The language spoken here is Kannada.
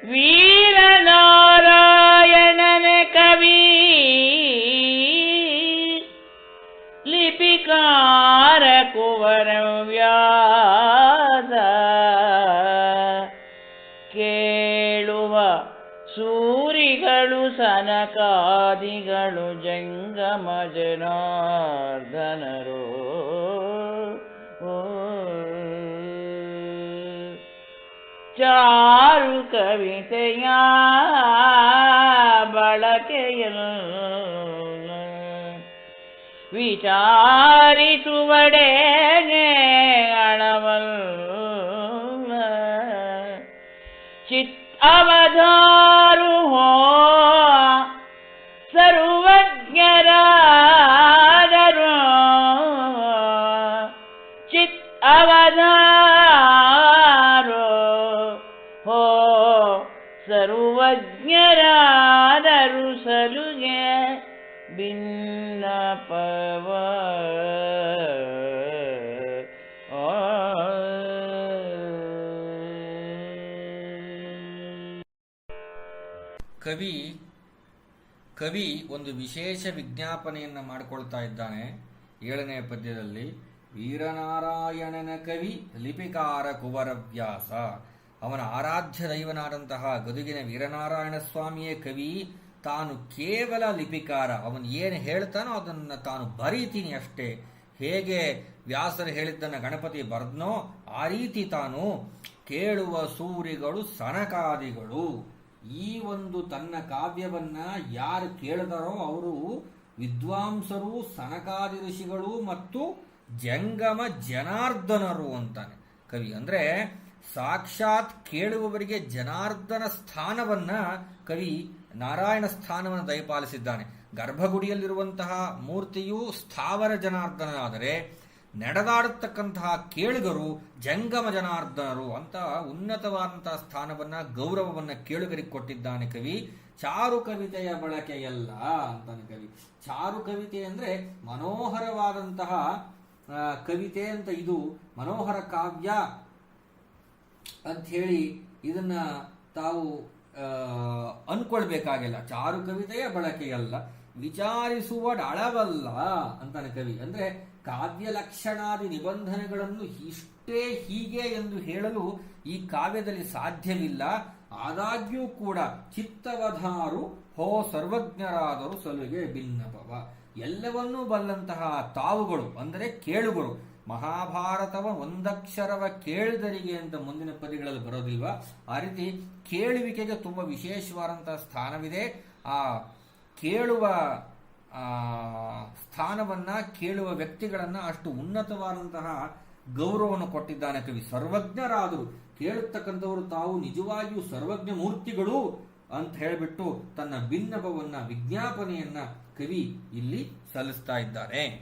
ವೀರನಾರಾಯಣನ ಕವಿ ಲಿಪಿಕಾರ ಕುವರ ವ್ಯಾಸ ಕೇಳುವ ಸೂರಿಗಳು ಸನಕಾದಿಗಳು ಜಂಗಮ ಜನಾರ್ದನರು ಚಾರು ಕವಿತೆಯ ಬಳಕೆಯಲ್ಲ ವಿಚಾರಿಸುವಡೆಗೆ ಅಳವಲ್ಲ ಚಿತ್ ಅವಧಾರು ಹೋ ಸರ್ವಜ್ಞರಾದರು ಚಿತ್ ಅವಧಾರು ಹೋ ಸರ್ವಜ್ಞರಾದರು ಸಲುಗೆ ಭಿನ್ನಪವ ಕವಿ ಒಂದು ವಿಶೇಷ ವಿಜ್ಞಾಪನೆಯನ್ನು ಮಾಡಿಕೊಳ್ತಾ ಇದ್ದಾನೆ. 7ನೇ ಪದ್ಯದಲ್ಲಿ ವೀರನಾರಾಯಣನ ಕವಿ ಲಿಪಿಕಾರ ಕುವರವ್ಯಾಸ, ಅವನ ಆರಾಧ್ಯ ದೈವನಾದಂತಹ ಗದುಗಿನ ವೀರನಾರಾಯಣ ಸ್ವಾಮಿಯೇ ಕವಿ. ತಾನು ಕೇವಲ ಲಿಪಿಕಾರ, ಅವನು ಏನು ಹೇಳ್ತಾನೋ ಅದನ್ನು ತಾನು ಬರೀತೀನಿ ಅಷ್ಟೇ. ಹೇಗೆ ವ್ಯಾಸರು ಹೇಳಿದ್ದನ್ನು ಗಣಪತಿ ಬರೆದ್ನೋ ಆ ರೀತಿ ತಾನು ಕೇಳುವ ಸೂರಿಗಳು ಸನಕಾದಿಗಳು. ಈ ಒಂದು ತನ್ನ ಕಾವ್ಯವನ್ನ ಯಾರು ಕೇಳಿದರೋ ಅವರು ವಿದ್ವಾಂಸರು, ಸನಕಾದಿ ಋಷಿಗಳು ಮತ್ತು ಜಂಗಮ ಜನಾರ್ದನರು ಅಂತಾನೆ ಕವಿ. ಅಂದ್ರೆ ಸಾಕ್ಷಾತ್ ಕೇಳುವವರಿಗೆ ಜನಾರ್ದನ ಸ್ಥಾನವನ್ನ ಕವಿ ನಾರಾಯಣ ಸ್ಥಾನವನ್ನು ದಯಪಾಲಿಸಿದ್ದಾನೆ. ಗರ್ಭಗುಡಿಯಲ್ಲಿರುವಂತಹ ಮೂರ್ತಿಯು ಸ್ಥಾವರ ಜನಾರ್ದನಾದರೆ ನಡೆದಾಡತಕ್ಕಂತಹ ಕೇಳುಗರು ಜಂಗಮ ಜನಾರ್ದನರು ಅಂತ ಉನ್ನತವಾದಂತಹ ಸ್ಥಾನವನ್ನ, ಗೌರವವನ್ನ ಕೇಳುಗರಿಗೆ ಕೊಟ್ಟಿದ್ದಾನೆ ಕವಿ. ಚಾರು ಕವಿತೆಯ ಬಳಕೆಯಲ್ಲ ಅಂತಾನೆ ಕವಿ. ಚಾರು ಕವಿತೆ ಅಂದ್ರೆ ಮನೋಹರವಾದಂತಹ ಕವಿತೆ ಅಂತ, ಇದು ಮನೋಹರ ಕಾವ್ಯ ಅಂತ ಹೇಳಿ ಇದನ್ನ ತಾವು ಅನ್ಕೊಳ್ಬೇಕಾಗಿಲ್ಲ. ಚಾರು ಕವಿತೆಯ ಬಳಕೆಯಲ್ಲ, ವಿಚಾರಿಸುವಡಳವಲ್ಲ ಅಂತಾನೆ ಕವಿ. ಅಂದ್ರೆ ಕಾವ್ಯ ಲಕ್ಷಣಾದಿ ನಿಬಂಧನೆಗಳನ್ನು ಇಷ್ಟೇ ಹೀಗೆ ಎಂದು ಹೇಳಲು ಈ ಕಾವ್ಯದಲ್ಲಿ ಸಾಧ್ಯವಿಲ್ಲ. ಆದಾಗ್ಯೂ ಕೂಡ ಚಿತ್ತವಧಾರು ಹೋ ಸರ್ವಜ್ಞರಾದರು ಸಲುಗೆ ಭಿನ್ನಪವ, ಎಲ್ಲವನ್ನೂ ಬಲ್ಲಂತಹ ತಾವುಗಳು ಅಂದರೆ ಕೇಳುಗರು. ಮಹಾಭಾರತವ ಒಂದಕ್ಷರವ ಕೇಳಿದರಿಗೆ ಅಂತ ಮುಂದಿನ ಪದ್ಯಗಳಲ್ಲಿ ಬರೋದಿಲ್ವಾ, ಆ ರೀತಿ ಕೇಳುವಿಕೆಗೆ ತುಂಬಾ ವಿಶೇಷವಾದಂತಹ ಸ್ಥಾನವಿದೆ. ಆ ಕೇಳುವ ಸ್ಥಾನವನ್ನ, ಕೇಳುವ ವ್ಯಕ್ತಿಗಳನ್ನ ಅಷ್ಟು ಉನ್ನತವಾದಂತಹ ಗೌರವವನ್ನು ಕೊಟ್ಟಿದ್ದಾನೆ ಕವಿ. ಸರ್ವಜ್ಞರಾದರು, ಕೇಳುತ್ತಕ್ಕಂಥವರು ತಾವು ನಿಜವಾಗಿಯೂ ಸರ್ವಜ್ಞ ಮೂರ್ತಿಗಳು ಅಂತ ಹೇಳಿಬಿಟ್ಟು ತನ್ನ ಭಿನ್ನಪವನ್ನ, ವಿಜ್ಞಾಪನೆಯನ್ನ ಕವಿ ಇಲ್ಲಿ ಸಲ್ಲಿಸ್ತಾ ಇದ್ದಾರೆ.